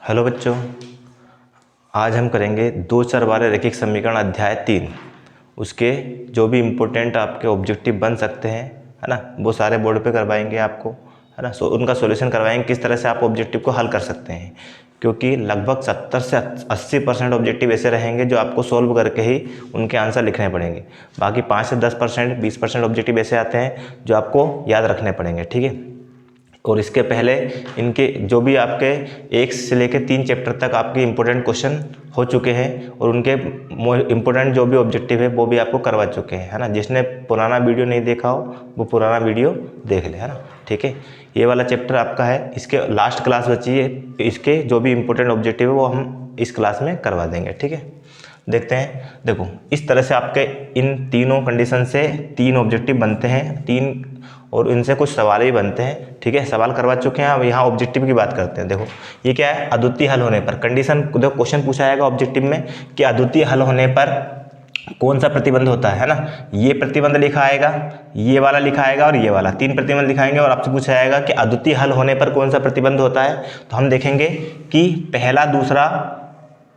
Hello बच्चों, आज हम करेंगे दो चर वाले रैखिक समीकरण अध्याय 3। उसके जो भी इम्पोर्टेंट आपके ऑब्जेक्टिव बन सकते हैं, है ना, वो सारे बोर्ड पे करवाएंगे आपको, है ना। उनका सॉल्यूशन करवाएंगे किस तरह से आप ऑब्जेक्टिव को हल कर सकते हैं, क्योंकि लगभग 70 से 80% ऑब्जेक्टिव ऐसे रहेंगे जो आपको सोल्व करके ही उनके आंसर लिखने पड़ेंगे। बाकी 5 से 10% 20% ऑब्जेक्टिव ऐसे आते हैं जो आपको याद रखने पड़ेंगे, ठीक है। और इसके पहले इनके जो भी आपके 1 से लेकर 3 चैप्टर तक आपके इम्पोर्टेंट क्वेश्चन हो चुके हैं और उनके इम्पोर्टेंट जो भी ऑब्जेक्टिव है वो भी आपको करवा चुके हैं, है ना। जिसने पुराना वीडियो नहीं देखा हो वो पुराना वीडियो देख ले, है ना, ठीक है। ये वाला चैप्टर आपका है, इसके लास्ट क्लास बची है, इसके जो भी इम्पोर्टेंट ऑब्जेक्टिव है वो हम इस क्लास में करवा देंगे, ठीक है। देखते हैं, देखो इस तरह से आपके इन तीनों कंडीशन से 3 ऑब्जेक्टिव बनते हैं, 3 और इनसे कुछ सवाल भी बनते हैं, ठीक है। सवाल करवा चुके हैं, अब यहाँ ऑब्जेक्टिव की बात करते हैं। देखो ये क्या है, अद्वितीय हल होने पर कंडीशन, देखो क्वेश्चन पूछा जाएगा ऑब्जेक्टिव में कि अद्वितीय हल होने पर कौन सा प्रतिबंध होता है ना। ये प्रतिबंध लिखा आएगा, ये वाला लिखा आएगा और ये वाला, 3 प्रतिबंध लिखाएंगे और आपसे पूछा जाएगा कि अद्वितीय हल होने पर कौन सा प्रतिबंध होता है। तो हम देखेंगे कि पहला दूसरा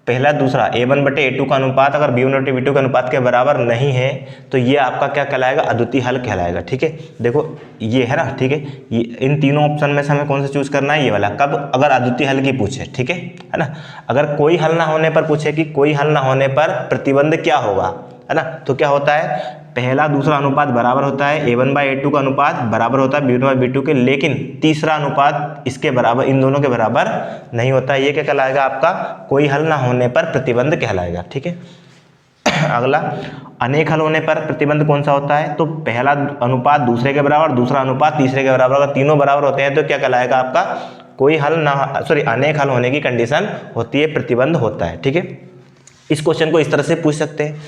a1/a2 का अनुपात अगर b1/b2 के अनुपात के बराबर नहीं है तो ये आपका क्या कहलाएगा, अद्वितीय हल कहलाएगा, ठीक है। देखो ये है ना, ठीक है। ये इन तीनों ऑप्शन में से हमें कौन सा चूज करना है, ये वाला, कब, अगर अद्वितीय हल की पूछे, ठीक है ना। अगर कोई हल ना होने पर पूछे कि कोई हल ना होने पर प्रतिबंध क्या होगा, है ना, तो क्या होता है, पहला दूसरा अनुपात बराबर होता है, a1/a2 का अनुपात बराबर होता है b1/b2 के, लेकिन तीसरा अनुपात इसके बराबर, इन दोनों के बराबर नहीं होता है। ये क्या कहलाएगा, आपका कोई हल ना होने पर प्रतिबंध कहलाएगा, ठीक है। अगला, अनेक हल होने पर प्रतिबंध कौन सा होता है, तो पहला अनुपात दूसरे के बराबर, दूसरा अनुपात तीसरे के बराबर, अगर तीनों बराबर होते हैं तो क्या कहलाएगा, आपका कोई हल ना, अनेक हल होने की कंडीशन होती है, प्रतिबंध होता है, ठीक है। इस क्वेश्चन को इस तरह से पूछ सकते हैं,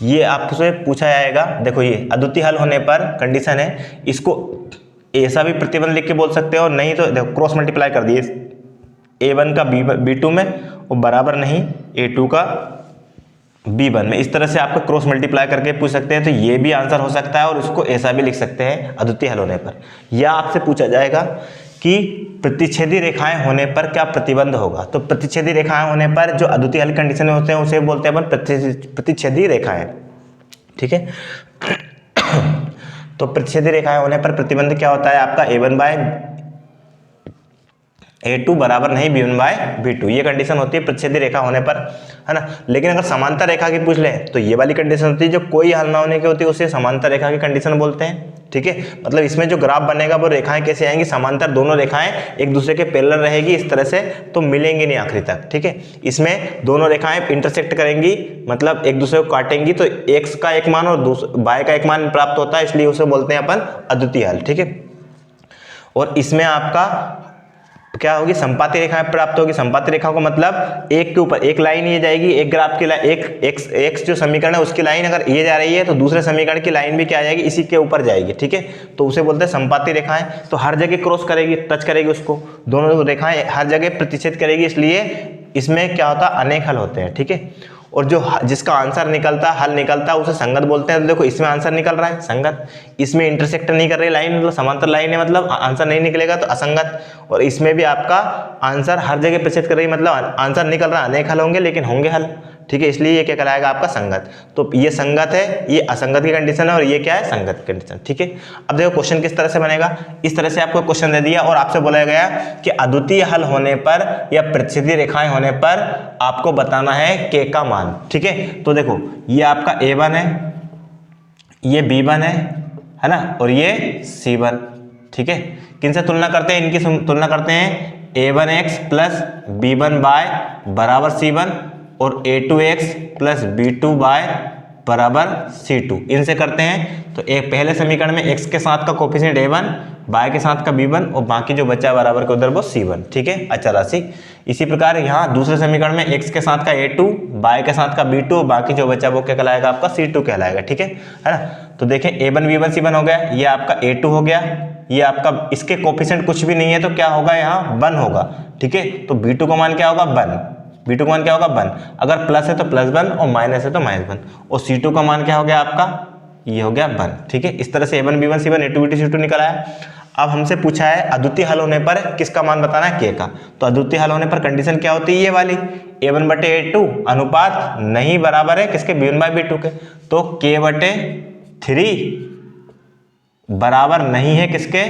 ये आपसे पूछा जाएगा। देखो ये अद्वितीय हल होने पर कंडीशन है, इसको ऐसा भी प्रतिबंध लिख के बोल सकते हो, नहीं तो देखो क्रॉस मल्टीप्लाई कर दिए, a1 का b2 में और बराबर नहीं a2 का b1 में, इस तरह से आपको क्रॉस मल्टीप्लाई करके पूछ सकते हैं। तो ये भी आंसर हो सकता है और इसको ऐसा भी लिख सकते हैं अद्वितीय हल होने पर। या आपसे पूछा जाएगा कि प्रतिच्छेदी रेखाएं होने पर क्या प्रतिबंध होगा, तो प्रतिच्छेदी रेखाएं होने पर जो अद्वितीय हल कंडीशन होते हैं उसे बोलते हैं अपन प्रतिच्छेदी रेखाएं, ठीक है। तो प्रतिच्छेदी रेखाएं होने पर प्रतिबंध क्या होता है, आपका a1/a2 बराबर नहीं b1/b2, ये कंडीशन होती है प्रतिच्छेदी रेखा होने पर, है ना। लेकिन अगर समांतर रेखा की पूछ ले तो ये वाली कंडीशन होती है, जो कोई हल ना होने की होती है उसे समांतर रेखा की कंडीशन बोलते हैं, ठीक है। मतलब इसमें जो ग्राफ बनेगा वो रेखाएं कैसे आएंगी, समांतर, दोनों रेखाएं एक दूसरे के पैरेलल रहेगी इस तरह से, तो मिलेंगी नहीं आखिरी तक, ठीक है। इसमें दोनों रेखाएं इंटरसेक्ट करेंगी, मतलब एक दूसरे को काटेंगी, तो x का एक मान और y का एक मान प्राप्त होता है, इसलिए उसे बोलते हैं अपन अद्वितीय हल, ठीक है। और इसमें आपका क्या होगी, संपाती रेखाएं प्राप्त होगी। संपाती रेखा को मतलब एक के ऊपर एक लाइन ये जाएगी, एक ग्राफ की लाइन, एक एक्स जो समीकरण है उसकी लाइन अगर ये जा रही है तो दूसरे समीकरण की लाइन भी क्या आ जाएगी, इसी के ऊपर जाएगी, ठीक है। तो उसे बोलते हैं संपाती रेखाएं। तो हर जगह क्रॉस करेगी, टच करेगी उसको, दोनों रेखाएं हर जगह प्रतिच्छेद करेगी, इसलिए इसमें क्या होता है, अनेक हल होते हैं, ठीक है। और जो जिसका आंसर निकलता है, हल निकलता है, उसे संगत बोलते हैं। तो देखो इसमें आंसर निकल रहा है संगत, इसमें इंटरसेक्ट नहीं कर रही लाइन, मतलब समांतर लाइन है, मतलब आंसर नहीं निकलेगा तो असंगत। और इसमें भी आपका आंसर हर जगह प्रतिच्छेद कर रही है, मतलब आंसर निकल रहा है, अनेक हल होंगे लेकिन होंगे हल, ठीक है। इसलिए ये क्या कहलाएगा, आपका संगत। तो ये संगत है, ये असंगत की कंडीशन है, और ये क्या है, संगत की कंडीशन, ठीक है। अब देखो क्वेश्चन किस तरह से बनेगा, इस तरह से आपको क्वेश्चन दे दिया और आपसे बोला गया कि अद्वितीय हल होने पर या प्रतिच्छेदी रेखाएं होने पर आपको बताना है k का मान, ठीक है। तो देखो ये आपका a1 है, ये b1 है ना, और ये c1, ठीक है। किनसे तुलना करते हैं, इनकी तुलना करते हैं, a1x प्लस b1 बराबर c1 और a2x प्लस b2 बराबर c2, इनसे करते हैं। तो एक पहले समीकरण में x के साथ का कोफिशिएंट a1, y के साथ का b1 और बाकी जो बचा बराबर के उधर वो c1, ठीक है, अचर राशि। इसी प्रकार यहाँ दूसरे समीकरण में x के साथ का a2, y के साथ का b2 और बाकी जो बचा वो क्या कहलाएगा, आपका c2 कहलाएगा, ठीक है ना। तो देखें a1 b1 c1 हो गया, ये आपका a2 हो गया, ये आपका, इसके कोफिशिएंट कुछ भी नहीं है तो क्या होगा, यहाँ 1 होगा, ठीक है। तो b2 का मान क्या होगा, 1, b2 का मान क्या होगा, 1, अगर प्लस है तो +1 और माइनस है तो -1, और c2 का मान क्या हो गया आपका, ये हो गया 1, ठीक है। इस तरह से a1 b1 c1 a2 b2 c2 निकल आया। अब हमसे पूछा है अद्वितीय हल होने पर किसका मान बताना है, k का। तो अद्वितीय हल होने पर कंडीशन क्या होती है, ये वाली a1/a2 अनुपात नहीं बराबर है किसके, b1/b2 के। तो k/3 बराबर नहीं है किसके,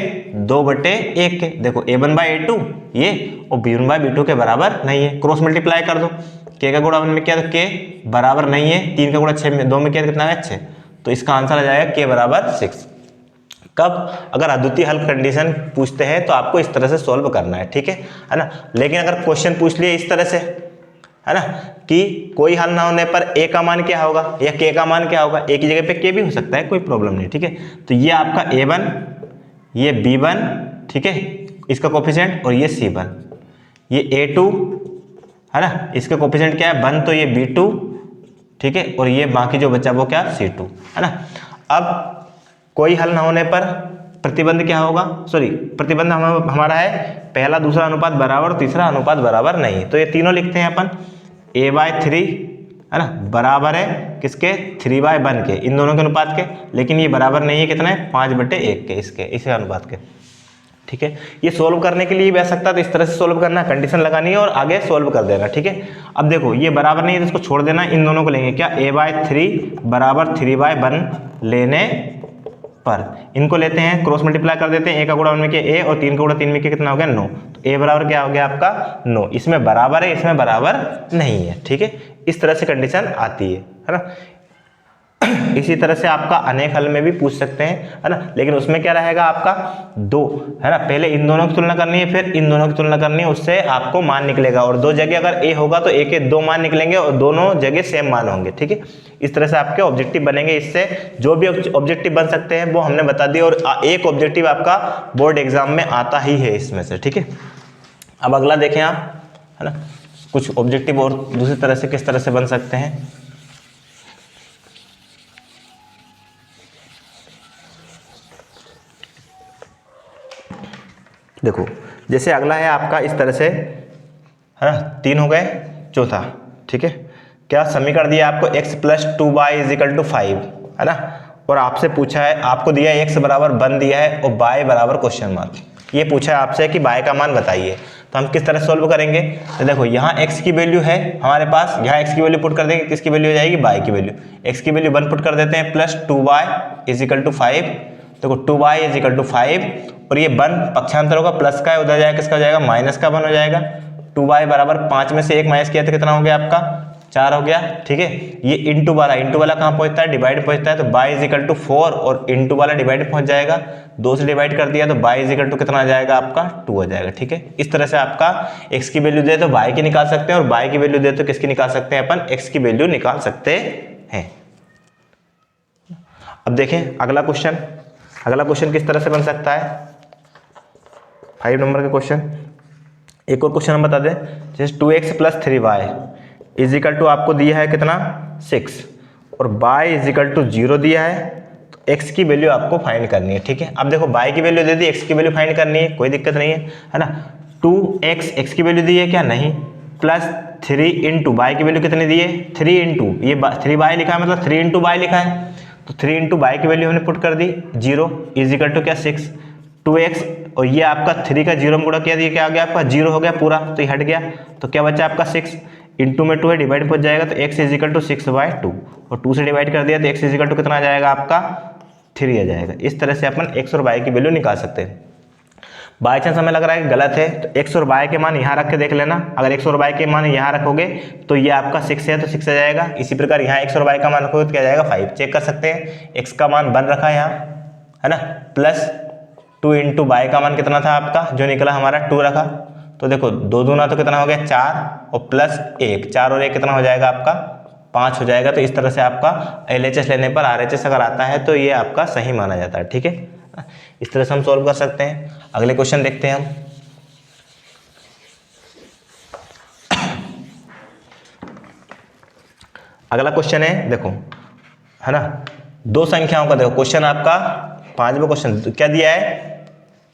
2/1 के। देखो a1/a2 ये और b1/b2 के बराबर नहीं है, क्रॉस मल्टीप्लाई कर दो। k का गुणा 1 में किया तो k बराबर नहीं है, 3 का गुणा 6 में 2 में किया तो कितना है 6। तो इसका आंसर आ जाएगा k बराबर 6। कब, अगर अद्वितीय हल कंडीशन पूछते हैं तो आपको इस तरह से सॉल्व करना है, ठीक है ना। लेकिन अगर क्वेश्चन पूछ लिए इस तरह से, है ना, कि कोई हल ना होने पर a का मान क्या होगा या k का मान क्या होगा, a की जगह पे k भी हो सकता है, कोई प्रॉब्लम नहीं, ठीक है। तो ये आपका a1, ये b1, ठीक है, इसका कोफिशिएंट, और ये c1, ये a2, है ना, इसका कोफिशिएंट क्या है 1, तो ये b2, ठीक है, और ये बाकी जो बचा वो क्या, c2, है ना। अब कोई हल ना होने पर प्रतिबंध क्या होगा, सॉरी प्रतिबंध हमारा है पहला दूसरा अनुपात बराबर, तीसरा अनुपात बराबर नहीं। तो ये तीनों लिखते हैं अपन, a/3, है ना, बराबर है किसके, 3/1 के, इन दोनों के अनुपात के। लेकिन ये बराबर नहीं है कितना है, 5/1 के, इसके इसी अनुपात के, ठीक है। ये सोल्व करने के लिए भी आ सकता है, तो इस तरह से सोल्व करना, कंडीशन लगानी है और आगे सोल्व कर देना, ठीक है। अब देखो ये बराबर नहीं है तो इसको छोड़ देना, इन दोनों को लेंगे क्या, a/3 बराबर 3/1 लेने पर इनको लेते हैं, क्रॉस मल्टीप्लाई कर देते हैं, a का गुणा 1 में किया a और 3 का गुणा 3 में किया कितना हो गया 9। तो a बराबर क्या हो गया आपका 9, इसमें बराबर है इसमें बराबर नहीं है, ठीक है। इस तरह से कंडीशन आती है ना। इसी तरह से आपका अनेक हल में भी पूछ सकते हैं, है ना, लेकिन उसमें क्या रहेगा आपका 2, है ना, पहले इन दोनों की तुलना करनी है फिर इन दोनों की तुलना करनी है, उससे आपको मान निकलेगा। और दो जगह अगर a होगा तो a के 2 मान निकलेंगे और दोनों जगह सेम मान होंगे, ठीक है। इस तरह से आपके ऑब्जेक्टिव बनेंगे। इससे जो भी ऑब्जेक्टिव बन सकते हैं वो हमने बता दिया, और एक ऑब्जेक्टिव आपका बोर्ड एग्जाम में आता ही है इसमें से, ठीक है। अब अगला देखें आप, है ना, कुछ ऑब्जेक्टिव और दूसरी तरह से किस तरह से बन सकते हैं। देखो जैसे अगला है आपका इस तरह से, है ना, 3 हो गए, चौथा, ठीक है, क्या समीकरण दिया आपको x + 2y = 5, है ना, और आपसे पूछा है, आपको दिया है x बराबर 1 दिया है और y बराबर क्वेश्चन मार्क, ये पूछा है आपसे कि y का मान बताइए। तो हम किस तरह सॉल्व करेंगे, तो देखो यहाँ x की वैल्यू है हमारे पास, यहाँ x की वैल्यू पुट कर देंगे, किसकी वैल्यू हो जाएगी, y की वैल्यू, x की वैल्यू 1 पुट कर देते हैं, प्लस 2y = 5। देखो 2y = 5 और ये 1 पक्षांतर होगा, प्लस का है, उधर जाएगा किसका हो जाएगा, माइनस का 1 हो जाएगा। 2y बराबर 5 में से 1 माइनस किया तो कितना हो गया आपका, 4 हो गया, ठीक है। ये इंटू वाला कहाँ पहुंचता है, डिवाइड पहुंचता है, तो y = 4 और इंटू वाला डिवाइड पहुंच जाएगा, 2 से डिवाइड कर दिया तो y = कितना आ जाएगा आपका 2 हो जाएगा, ठीक है। इस तरह से आपका x की वैल्यू दे तो y की निकाल सकते हैं और y की वैल्यू दे तो किसकी निकाल सकते हैं, अपन x की वैल्यू निकाल सकते हैं। अब देखें अगला क्वेश्चन, अगला क्वेश्चन किस तरह से बन सकता है, 5 नंबर का क्वेश्चन। एक और क्वेश्चन हम बता दें, जैसे 2x + 3y = आपको दिया है कितना 6 और y = 0 दिया है, तो x की वैल्यू आपको फाइंड करनी है, ठीक है। अब देखो y की वैल्यू दे दी, x की वैल्यू फाइंड करनी है, कोई दिक्कत नहीं है ना। 2x x की वैल्यू दी है क्या, नहीं, प्लस 3 × y की वैल्यू कितनी दी है, 3 × ये 3y लिखा है, मतलब 3 × y लिखा है, तो 3 × y की वैल्यू हमने पुट कर दी 0 = क्या 6, 2x और ये आपका 3 का 0 में गुणा किया, क्या आ गया आपका 0 हो गया पूरा, तो ये हट गया, तो क्या बचा आपका 6, इंटू में 2 है, डिवाइड पहुंच जाएगा, तो x = 6/2 और 2 से डिवाइड कर दिया तो x = कितना आ जाएगा आपका 3 आ जाएगा। इस तरह से अपन x और y की वैल्यू निकाल सकते हैं। बाई चांस हमें लग रहा है कि गलत है तो x और y के मान यहाँ रख के देख लेना, अगर x और y के मान यहाँ रखोगे तो ये आपका 6 है तो 6 आ जाएगा। इसी प्रकार यहाँ x और y का मान रखोगे तो क्या जाएगा 5, चेक कर सकते हैं। x का मान 1 रखा है यहाँ, है ना, प्लस 2 × y का मान कितना था आपका, जो निकला हमारा 2 रखा, तो देखो 2 दूना तो कितना हो गया 4 और प्लस 1, 4 और 1 कितना हो जाएगा आपका 5 हो जाएगा। तो इस तरह से आपका LHS लेने पर RHS अगर आता है तो ये आपका सही माना जाता है, ठीक है। इस तरह से हम सॉल्व कर सकते हैं। अगले क्वेश्चन देखते हैं हम। अगला क्वेश्चन है, देखो, है ना, दो संख्याओं का, देखो क्वेश्चन आपका 5वां क्वेश्चन क्या दिया है,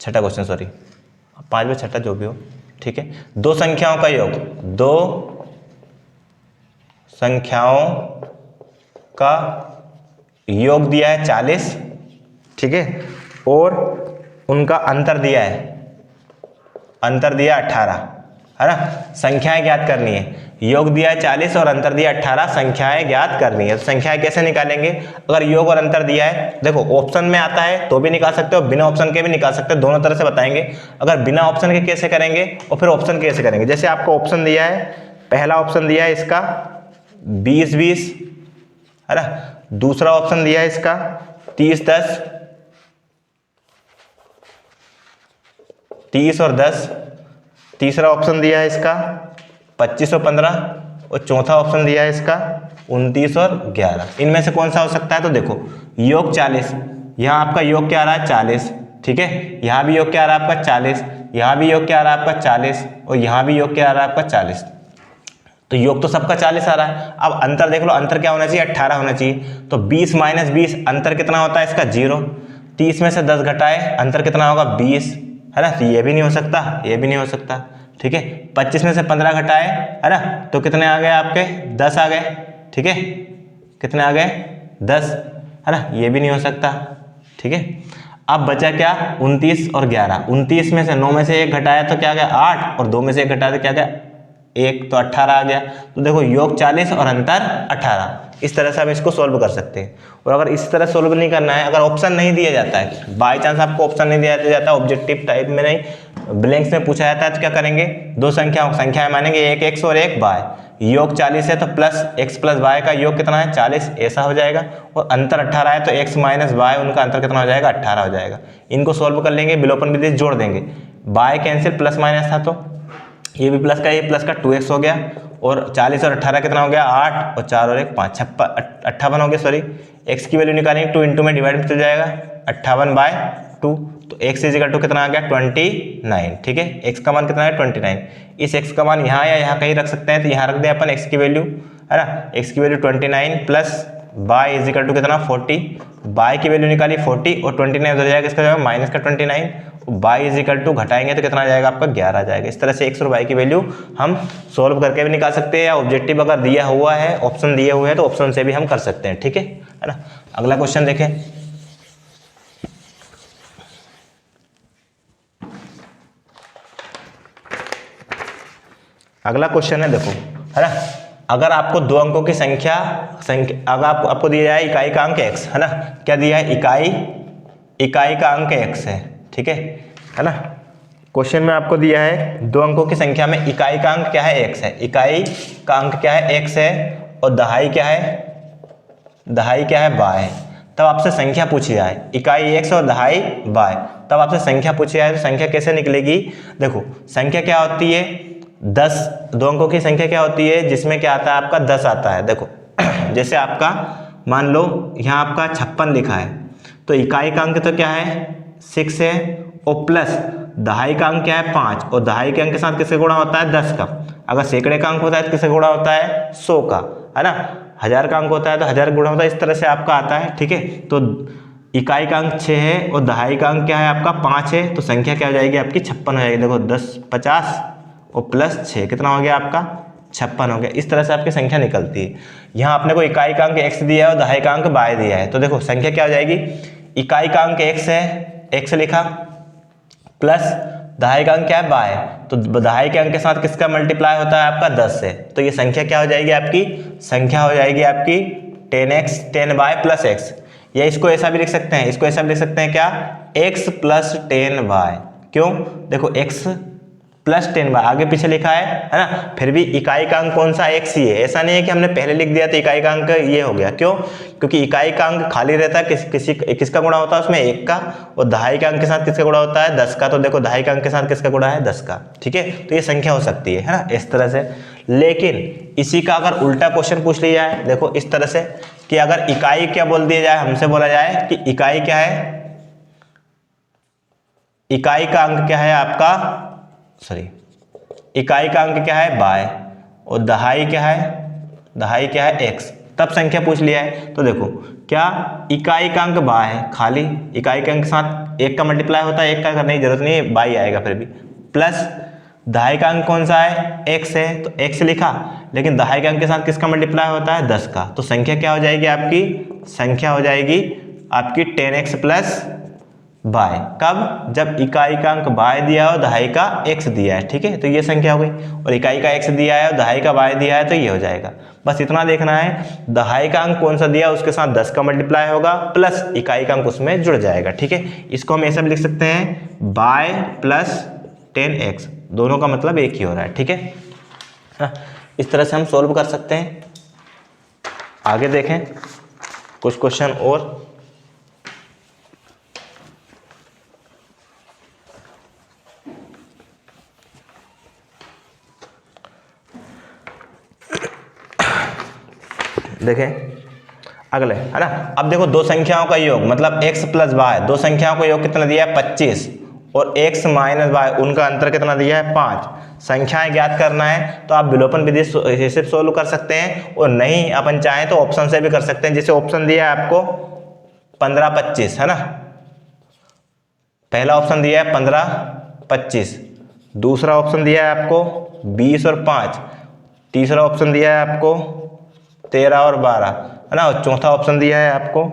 छठा क्वेश्चन, सॉरी 5वां 6ठा जो भी हो, ठीक है। दो संख्याओं का योग, दो संख्याओं का योग दिया है 40, ठीक है, और उनका अंतर दिया है, अंतर दिया 18, है ना। संख्याएं ज्ञात करनी है, योग दिया है 40 और अंतर दिया 18, संख्याएं ज्ञात करनी है। तो संख्याएं कैसे निकालेंगे? अगर योग और अंतर दिया है, देखो ऑप्शन में आता है तो भी निकाल सकते हो, बिना ऑप्शन के भी निकाल सकते हो, दोनों तरह से बताएंगे। अगर बिना ऑप्शन के कैसे करेंगे और फिर ऑप्शन के कैसे करेंगे? जैसे आपको ऑप्शन दिया है, पहला ऑप्शन दिया है इसका 20-20, है ना। दूसरा ऑप्शन दिया है इसका 30-10, 30 और 10। तीसरा ऑप्शन दिया है इसका 25 और 15 और चौथा ऑप्शन दिया है इसका 29 और 11। इनमें से कौन सा हो सकता है? तो देखो योग 40, यहाँ आपका योग क्या आ रहा है 40, ठीक है। यहाँ भी योग क्या आ रहा है आपका 40, यहाँ भी योग क्या आ रहा है आपका 40 और यहाँ भी योग क्या आ रहा है आपका 40। तो योग तो सबका 40 आ रहा है। अब अंतर देख लो, अंतर क्या होना चाहिए? 18 होना चाहिए। तो 20 माइनस 20 अंतर कितना होता है इसका? 0। 30 में से 10 घटाए अंतर कितना होगा? 20, है ना। तो ये भी नहीं हो सकता, ये भी नहीं हो सकता, ठीक है। 25 में से 15 घटाए, है ना, तो कितने आ गए आपके? 10 आ गए, ठीक है। कितने आ गए? 10, है ना। ये भी नहीं हो सकता, ठीक है। अब बचा क्या? 29 और 11। 29 में से 9 में से 1 घटाया तो क्या गया? 8, और 2 में से 1 घटाया तो क्या गया? 1, तो 18 आ गया। तो देखो योग 40 और अंतर 18, इस तरह से हम इसको सोल्व कर सकते हैं। और अगर इस तरह सोल्व नहीं करना है, अगर ऑप्शन नहीं दिया जाता है, बाय चांस आपको ऑप्शन नहीं दिया जाता, ऑब्जेक्टिव टाइप में नहीं, ब्लैंक्स में पूछा जाता है, तो क्या करेंगे? दो संख्याएं मानेंगे, एक एक्स और एक वाई। योग 40 है तो प्लस एक्स प्लस वाई का योग कितना है? 40, ऐसा हो जाएगा। और अंतर 18 है तो एक्स माइनस वाई, उनका अंतर कितना हो जाएगा? 18 हो जाएगा। इनको सोल्व कर लेंगे, विलोपन विधि जोड़ देंगे, वाई कैंसिल, प्लस माइनस था तो ये भी प्लस का, ये प्लस का 2x हो गया। और 40 और 18 कितना हो गया? 8, और 4 और 1 5, 58 हो गया। सॉरी, x की वैल्यू निकालेंगे 2 इंटू में डिवाइड हो जाएगा 58/2। तो x इज इक्वल टू कितना आ गया? 29, ठीक है। x का मान कितना है? 29। इस x का मान यहाँ या यहाँ कहीं रख सकते हैं, तो यहाँ रख दें अपन x की वैल्यू, है ना। x की value 29 plus y is equal to कितना? 40। y की वैल्यू निकाली 40 और 29 हो जाएगा, इसका जाएगा माइनस का 29। y इज इक्वल टू घटाएंगे तो कितना आ जाएगा आपका? 11 आ जाएगा। इस तरह से x और y की वैल्यू हम सोल्व करके भी निकाल सकते हैं, या ऑब्जेक्टिव अगर दिया हुआ है, ऑप्शन दिए हुए हैं, तो ऑप्शन से भी हम कर सकते हैं, ठीक है ना। अगला क्वेश्चन देखें। अगला क्वेश्चन है, देखो, है ना। अगर आपको दो अंकों की संख्या अगर आपको दिया जाए इकाई का अंक x, है ना। क्या दिया है? इकाई का अंक x है, ठीक है ना। क्वेश्चन में आपको दिया है दो अंकों की संख्या में इकाई का अंक क्या है? x है। इकाई का अंक क्या है? x है। और दहाई क्या है? दहाई क्या है? y है। तब आपसे संख्या पूछी जाए, इकाई x और दहाई y, तब आपसे संख्या पूछी जाए, तो संख्या कैसे निकलेगी? देखो संख्या क्या होती है? 10, दो अंकों की संख्या क्या होती है जिसमें क्या आता है आपका? 10 आता है। देखो जैसे आपका मान लो यहाँ आपका 56 लिखा है, तो इकाई का अंक तो क्या है? 6 है, और प्लस दहाई का अंक क्या है? 5, और दहाई के अंक के साथ किसका गुणा होता है? 10 का। अगर सैकड़े का अंक होता है तो किसका गुणा होता है? 100 का, है ना। 1000 का अंक होता है तो 1000 गुणा होता है, इस तरह से आपका आता है, ठीक है। तो इकाई का अंक 6 है और दहाई का अंक क्या है आपका? 5 है, तो संख्या क्या हो जाएगी आपकी? 56 हो जाएगी। देखो 10 50 और प्लस 6 कितना हो गया आपका? 56 हो गया। इस तरह से आपकी संख्या निकलती है। यहाँ आपने को इकाई का अंक x दिया है और दहाई का अंक y दिया है, तो देखो संख्या क्या हो जाएगी? इकाई का अंक x है, x लिखा, प्लस दहाई का अंक क्या है? y, तो दहाई के अंक के साथ किसका मल्टीप्लाई होता है आपका? 10 से। तो ये संख्या क्या हो जाएगी आपकी? संख्या हो जाएगी आपकी 10x 10y प्लस x। या इसको ऐसा भी लिख सकते हैं, इसको ऐसा भी लिख सकते हैं क्या? x plus 10y। क्यों? देखो x प्लस 10y आगे पीछे लिखा है ना। फिर भी इकाई का अंक कौन सा? x ही है। ऐसा नहीं है कि हमने पहले लिख दिया तो इकाई का अंक ये हो गया। क्यों? क्योंकि इकाई का अंक खाली रहता है, किसका गुणा होता है उसमें? 1 का। और दहाई का अंक के साथ किसका गुणा होता है? 10 का। तो देखो दहाई का अंक के साथ किसका गुणा है? 10 का, ठीक है। तो ये संख्या हो सकती है ना, इस तरह से। लेकिन इसी का अगर उल्टा क्वेश्चन पूछ लिया जाए, देखो इस तरह से कि अगर इकाई क्या बोल दिया जाए, हमसे बोला जाए कि इकाई क्या है? इकाई का अंक क्या है आपका? इकाई का अंक क्या है? y, और दहाई क्या है? दहाई क्या है? x। तब संख्या पूछ लिया है, तो देखो क्या इकाई का अंक y है, खाली इकाई के अंक के साथ 1 का मल्टीप्लाई होता है, 1 का करने की जरूरत नहीं है, y आएगा फिर भी, प्लस दहाई का अंक कौन सा है? x है, तो x लिखा, लेकिन दहाई के अंक के साथ किसका मल्टीप्लाई होता है? 10 का। तो संख्या क्या हो जाएगी आपकी? संख्या हो जाएगी आपकी 10x प्लस बाय, कब? जब इकाई का अंक बाय दिया हो, दहाई का x दिया है, ठीक है, तो ये संख्या हो गई, और इकाई का x दिया है और दहाई का y दिया है, तो ये हो जाएगा। बस इतना देखना है, दहाई का अंक कौन सा दिया है उसके साथ 10 का मल्टीप्लाई होगा प्लस इकाई का अंक उसमें जुड़ जाएगा, ठीक है। इसको हम ऐसा भी लिख सकते हैं बाय प्लस 10x, दोनों का मतलब एक ही हो रहा है, ठीक है। इस तरह से हम सोल्व कर सकते हैं। आगे देखें कुछ क्वेश्चन और। देखें अगले, है ना। अब देखो दो संख्याओं का योग मतलब x प्लस वाई, दो संख्याओं का योग कितना दिया है 25, और x माइनस वाई उनका अंतर कितना दिया है 5। संख्याएं ज्ञात करना है तो आप विलोपन विधि से सोल्व कर सकते हैं, और नहीं अपन चाहें तो ऑप्शन से भी कर सकते हैं। जैसे ऑप्शन दिया है आपको 15 25, है ना, पहला ऑप्शन दिया है 15 25, दूसरा ऑप्शन दिया है आपको 20 और 5, तीसरा ऑप्शन दिया है आपको 13 और 12, है ना, और चौथा ऑप्शन दिया है आपको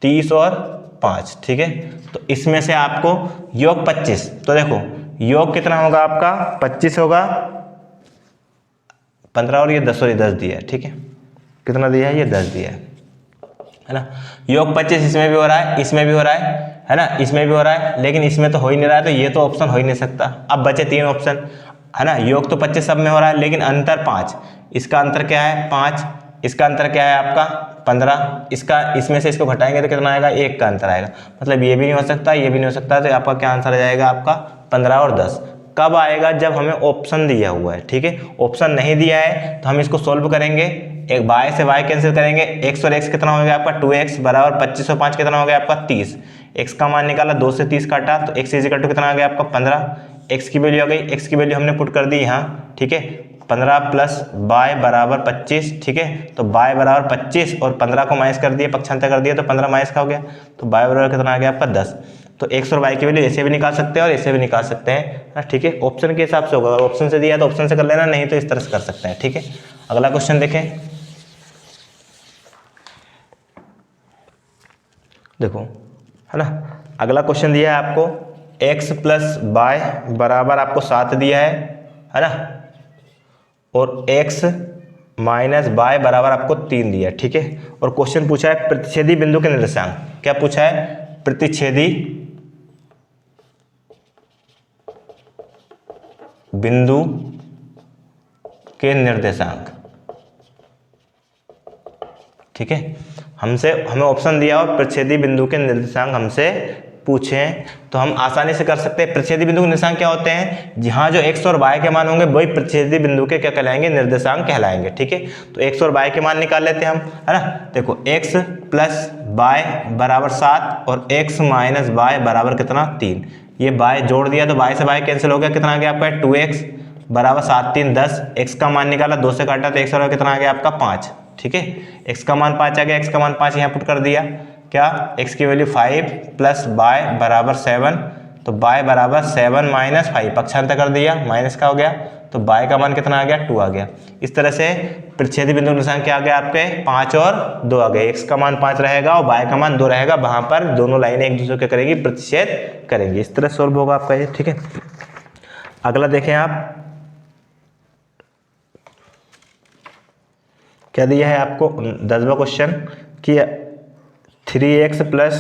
30 और 5, ठीक है। तो इसमें से आपको योग 25, तो देखो योग कितना होगा आपका 25 होगा, 15 और ये 10 और ये 10 दिया है, ठीक है, कितना दिया है ये 10 दिया है ना। योग 25 इसमें भी हो रहा है, इसमें भी हो रहा है ना, इसमें भी हो रहा है, लेकिन इसमें तो हो ही नहीं रहा है, तो ये तो ऑप्शन हो ही नहीं सकता। अब बचे 3 ऑप्शन, है ना। योग तो 25 सब में हो रहा है, लेकिन अंतर 5, इसका अंतर क्या है 5, इसका अंतर क्या है आपका 15, इसका इसमें से इसको घटाएंगे तो कितना आएगा 1 का अंतर आएगा, मतलब ये भी नहीं हो सकता, ये भी नहीं हो सकता, तो आपका क्या आंसर आ जाएगा आपका 15 और 10। कब आएगा? जब हमें ऑप्शन दिया हुआ है, ठीक है। ऑप्शन नहीं दिया है तो हम इसको सोल्व करेंगे, एक बाय से y कैंसिल करेंगे, x और x कितना हो गया आपका 2x बराबर 25 और 5 कितना हो गया आपका 30, x का मान निकाला 2 से 30 काटा तो x इक्वल टू कितना आ गया आपका 15, x की वैल्यू आ गई, x की वैल्यू हमने पुट कर दी यहाँ, ठीक है, 15 प्लस y बराबर 25, ठीक है। तो y बराबर 25 और 15 को माइनस कर दिए, पक्षांतर कर दिया तो 15 माइनस का हो गया, तो y बराबर कितना आ गया आपका 10। तो x और y की वैल्यू ऐसे भी निकाल सकते हैं और ऐसे भी निकाल सकते हैं, ठीक है। ऑप्शन के हिसाब से होगा, अगर ऑप्शन से दिया है तो ऑप्शन से कर लेना, नहीं तो इस तरह से कर सकते हैं, ठीक है। अगला क्वेश्चन देखें, देखो, है ना, अगला क्वेश्चन दिया है आपको x प्लस वाई बराबर आपको 7 दिया है ना, और x माइनस वाई बराबर आपको 3 दिया है, ठीक है। और क्वेश्चन पूछा है प्रतिच्छेदी बिंदु के निर्देशांक, क्या पूछा है? प्रतिच्छेदी बिंदु के निर्देशांक, ठीक है। हमें ऑप्शन दिया और प्रतिच्छेदी बिंदु के निर्देशांक हमसे पूछे, तो हम आसानी से कर सकते हैं। प्रतिच्छेदी बिंदु के निर्देशांक क्या होते हैं? जहां जो x और y के मान होंगे वही प्रतिच्छेदी बिंदु के क्या कहलाएंगे? निर्देशांक कहलाएंगे, ठीक है। तो x और y के मान निकाल लेते हैं हम, है ना। देखो x प्लस वाई बराबर 7 और x माइनस वाई बराबर कितना 3, ये y जोड़ दिया तो y से y कैंसिल हो गया, कितना आ गया आपका 2x बराबर 7 3 10, x का मान निकाला 2 से काटा तो x और कितना आ गया आपका 5, ठीक है। x का मान 5 आ गया, x का मान 5 यहाँ पुट कर दिया, क्या x की वैल्यू 5 प्लस y बराबर 7, तो y बराबर 7 माइनस 5, पक्षांतर कर दिया माइनस का हो गया, तो y का मान कितना आ गया 2 आ गया। इस तरह से प्रतिच्छेदी बिंदु निर्देशांक क्या आ गया आपके 5 और 2 आ गए, x का मान 5 रहेगा और y का मान 2 रहेगा, वहां पर दोनों लाइनें एक दूसरे के करेंगी प्रतिच्छेद करेंगी। इस तरह सोल्व होगा आपका ये, ठीक है। अगला देखें आप, क्या दिया है आपको 10वां क्वेश्चन कि 3x प्लस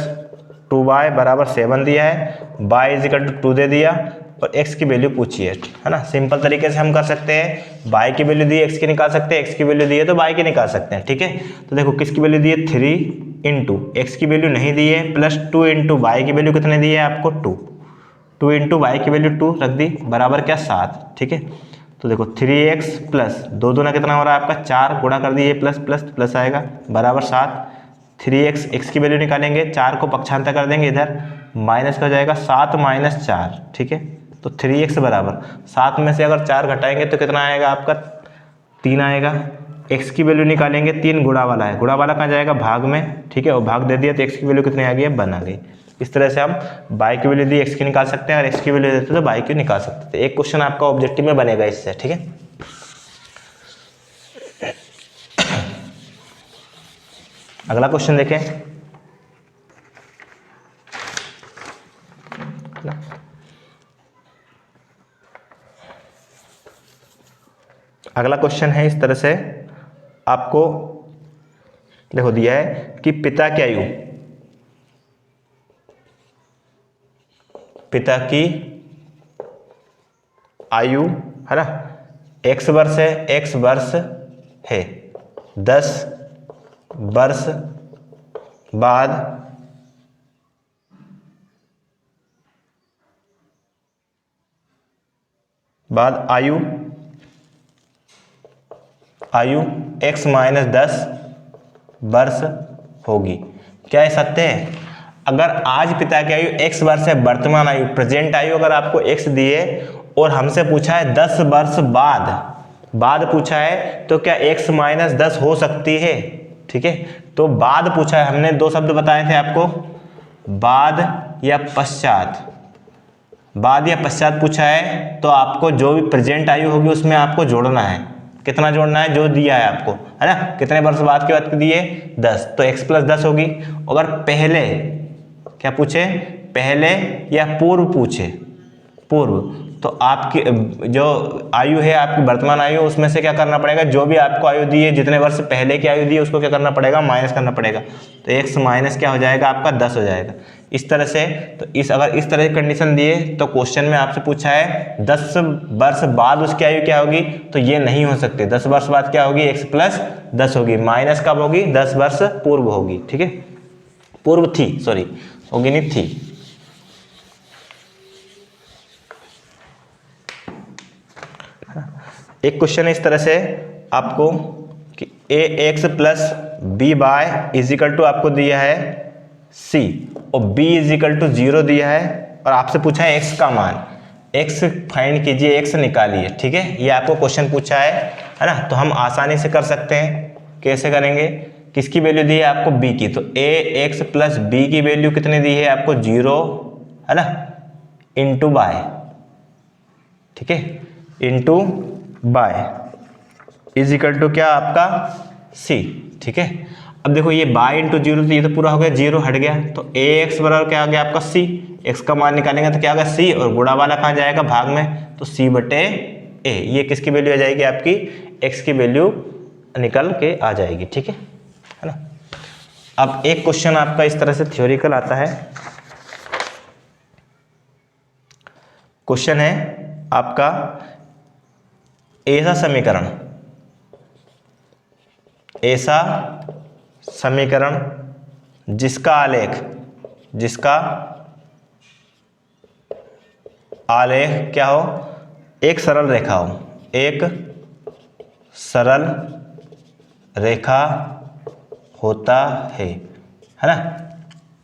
2y बराबर 7 दिया है, y इजिकल टू 2 दे दिया और x की वैल्यू पूछी है ना। सिंपल तरीके से हम कर सकते हैं, y की वैल्यू दी है x की निकाल सकते हैं, x की वैल्यू दी है तो y की निकाल सकते हैं, ठीक है। तो देखो किसकी वैल्यू दी है 3 इंटू एक्स की वैल्यू नहीं दी है, प्लस 2 इंटू वाई की वैल्यू कितने दी है आपको 2 इंटू वाई की वैल्यू 2 रख दी, बराबर क्या 7, ठीक है। तो देखो 3x प्लस 2 दूना कितना हो रहा है आपका 4, गुणा कर दिए प्लस प्लस प्लस आएगा बराबर 7, 3x x की वैल्यू निकालेंगे, 4 को पक्षांतर कर देंगे इधर, माइनस का जाएगा 7 माइनस 4, ठीक है। तो 3x बराबर 7 में से अगर 4 घटाएंगे तो कितना आएगा आपका 3 आएगा। x की वैल्यू निकालेंगे, 3 गुणा वाला है, गुणा वाला कहाँ जाएगा भाग में, ठीक है, और भाग दे दिया तो x की वैल्यू कितनी आ गई है 1 आ गई। इस तरह से हम y की वैल्यू दी x की निकाल सकते हैं और x की वैल्यू देते तो y की निकाल सकते थे। एक क्वेश्चन आपका ऑब्जेक्टिव में बनेगा इससे, ठीक है। अगला क्वेश्चन देखें, अगला क्वेश्चन है इस तरह से, आपको देखो दिया है कि पिता की आयु है ना, x वर्ष है, x वर्ष है, 10 वर्ष बाद आयु x माइनस 10 वर्ष होगी। क्या ये सत्य है? अगर आज पिता की आयु x वर्ष है, वर्तमान आयु प्रेजेंट आयु अगर आपको x दी है और हमसे पूछा है 10 वर्ष बाद पूछा है, तो क्या x माइनस 10 हो सकती है? ठीक है, तो बाद पूछा है, हमने दो शब्द बताए थे आपको, बाद या पश्चात पूछा है, तो आपको जो भी प्रेजेंट आयु होगी उसमें आपको जोड़ना है। कितना जोड़ना है? जो दिया है आपको, है ना, कितने वर्ष बाद की बात दिए 10, तो x प्लस 10 होगी। अगर पहले क्या पूछे, पहले या पूर्व पूछे, पूर्व, तो आपकी जो आयु है आपकी वर्तमान आयु, उसमें से क्या करना पड़ेगा, जो भी आपको आयु दी है, जितने वर्ष पहले की आयु दी है उसको क्या करना पड़ेगा, माइनस करना पड़ेगा। तो x माइनस क्या हो जाएगा आपका 10 हो जाएगा। इस तरह से, तो अगर इस तरह की कंडीशन दिए तो क्वेश्चन में आपसे पूछा है 10 वर्ष बाद उसकी आयु क्या होगी, तो ये नहीं हो सकते। 10 वर्ष बाद क्या होगी, x प्लस 10 होगी। माइनस कब होगी, 10 वर्ष पूर्व होगी। ठीक है, पूर्व थी, सॉरी होगी नहीं थी। एक क्वेश्चन है इस तरह से आपको कि ax plus b by is equal to आपको दिया है c और b इज इक्वल टू 0 दिया है और आपसे पूछा है x का मान, x फाइंड कीजिए, x निकालिए। ठीक है, ये आपको क्वेश्चन पूछा है ना, तो हम आसानी से कर सकते हैं। कैसे करेंगे, किसकी वैल्यू दी है आपको, b की, तो ax प्लस b की वैल्यू कितनी दी है आपको 0, है ना, इंटू बाय, ठीक है, into by is equal to क्या आपका c। ठीक है, अब देखो ये बाय इंटू 0, तो ये तो पूरा हो गया, 0 हट गया, तो ax बराबर क्या आ गया आपका c, x का मान निकालेंगे तो क्या होगा c, और गुणा वाला कहाँ जाएगा, भाग में, तो c बटे a। ये किसकी वैल्यू आ जाएगी आपकी, x की वैल्यू निकल के आ जाएगी। ठीक है ना। अब एक क्वेश्चन आपका इस तरह से थ्योरिकल आता है। क्वेश्चन है आपका, ऐसा समीकरण जिसका आलेख क्या हो, एक सरल रेखा हो, एक सरल रेखा होता है ना,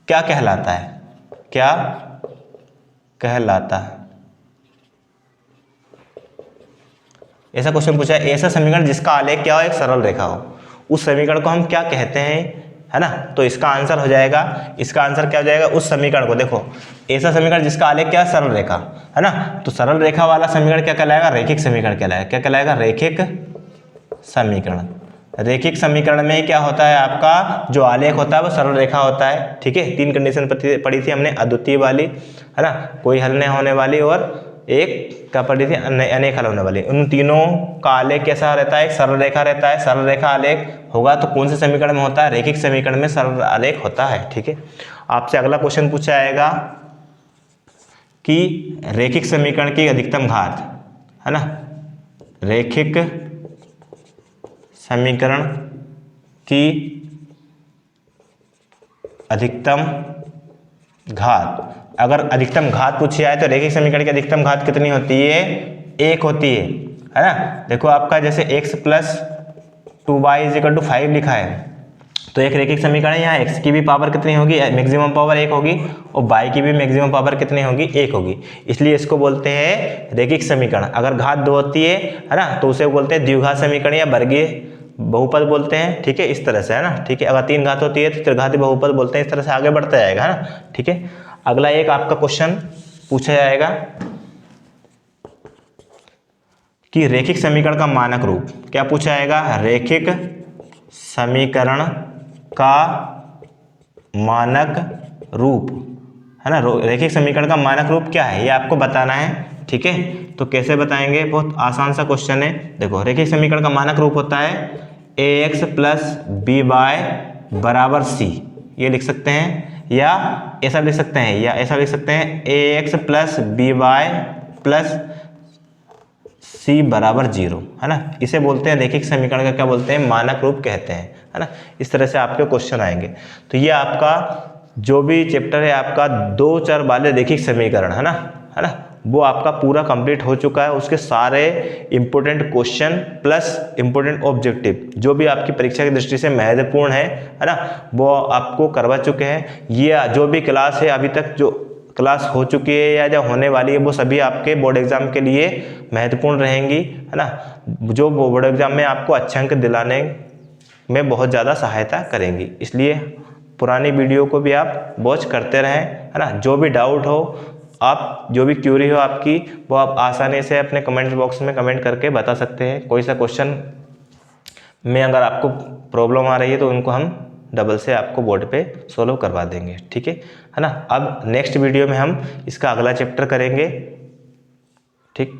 क्या कहलाता है, क्या कहलाता है? ऐसा क्वेश्चन पूछा है, ऐसा समीकरण जिसका आलेख क्या हो, एक सरल रेखा हो, उस समीकरण को हम क्या कहते हैं, है ना। तो इसका आंसर हो जाएगा, इसका आंसर क्या हो जाएगा, उस समीकरण को, देखो ऐसा समीकरण जिसका आलेख क्या है, सरल रेखा, है ना, तो सरल रेखा वाला समीकरण क्या कहलाएगा, रैखिक समीकरण कहलाएगा। क्या कहलाएगा, रैखिक समीकरण। रैखिक समीकरण में क्या होता है, आपका जो आलेख होता है वो सरल रेखा होता है। ठीक है, 3 कंडीशन पढ़ी थी हमने, अद्वितीय वाली, है ना, कोई हल नहीं होने वाली, और एक क्या पढ़ी थी, अनेक हल होने वाली। उन तीनों का आलेख कैसा रहता है, एक सरल रेखा रहता है। सरल रेखा आलेख होगा तो कौन से समीकरण में होता है, रैखिक समीकरण में सरल आलेख होता है। ठीक है, आपसे अगला क्वेश्चन पूछा जाएगा कि रैखिक समीकरण की अधिकतम घात, है ना, रैखिक समीकरण की अधिकतम घात, अगर अधिकतम घात पूछी जाए तो रैखिक समीकरण की अधिकतम घात कितनी होती है, 1 होती है ना। देखो आपका जैसे x plus 2y is equal to 5 लिखा है, तो एक रैखिक समीकरण है, यहाँ x की भी पावर कितनी होगी, मैक्सिमम पावर 1 होगी, और y की भी मैक्सिमम पावर कितनी होगी, 1 होगी, इसलिए इसको बोलते हैं रैखिक समीकरण। अगर घात 2 होती है ना, तो उसे बोलते हैं द्विघात समीकरण या वर्गीय बहुपद बोलते हैं। ठीक है, इस तरह से, है ना। ठीक है, अगर 3 घात होती है तो त्रिघाती बहुपद बोलते हैं। इस तरह से आगे बढ़ता जाएगा, है ना। ठीक है, अगला एक आपका क्वेश्चन पूछा जाएगा कि रैखिक समीकरण का मानक रूप, क्या पूछा जाएगा, रैखिक समीकरण का मानक रूप, है ना। रैखिक समीकरण का मानक रूप क्या है, ये आपको बताना है। ठीक है, तो कैसे बताएंगे, बहुत आसान सा क्वेश्चन है। देखो रैखिक समीकरण का मानक रूप होता है ax प्लस बी वाई बराबर सी, ये लिख सकते हैं, या ऐसा लिख सकते हैं, या ऐसा लिख सकते हैं ax plus B Y plus C बराबर 0, है ना। इसे बोलते हैं रैखिक समीकरण का क्या बोलते हैं, मानक रूप कहते हैं, है ना। इस तरह से आपके क्वेश्चन आएंगे। तो ये आपका जो भी चैप्टर है आपका 2 चर वाले रैखिक समीकरण, है ना, वो आपका पूरा कंप्लीट हो चुका है। उसके सारे important question plus important objective जो भी आपकी परीक्षा की दृष्टि से महत्वपूर्ण है ना, वो आपको करवा चुके हैं। ये जो भी क्लास है अभी तक जो क्लास हो चुकी है या जो होने वाली है, वो सभी आपके बोर्ड एग्जाम के लिए महत्वपूर्ण रहेंगी, है ना, जो बोर्ड एग्जाम में आपको अच्छे अंक दिलाने में बहुत ज़्यादा सहायता करेंगी। इसलिए पुरानी वीडियो को भी आप वॉच करते रहें, है ना। जो भी डाउट हो, आप जो भी क्यूरी हो आपकी, वो आप आसानी से अपने कमेंट बॉक्स में कमेंट करके बता सकते हैं। कोई सा क्वेश्चन में अगर आपको प्रॉब्लम आ रही है तो उनको हम डबल से आपको बोर्ड पे सोल्व करवा देंगे, ठीक है ना। अब नेक्स्ट वीडियो में हम इसका अगला चैप्टर करेंगे, ठीक।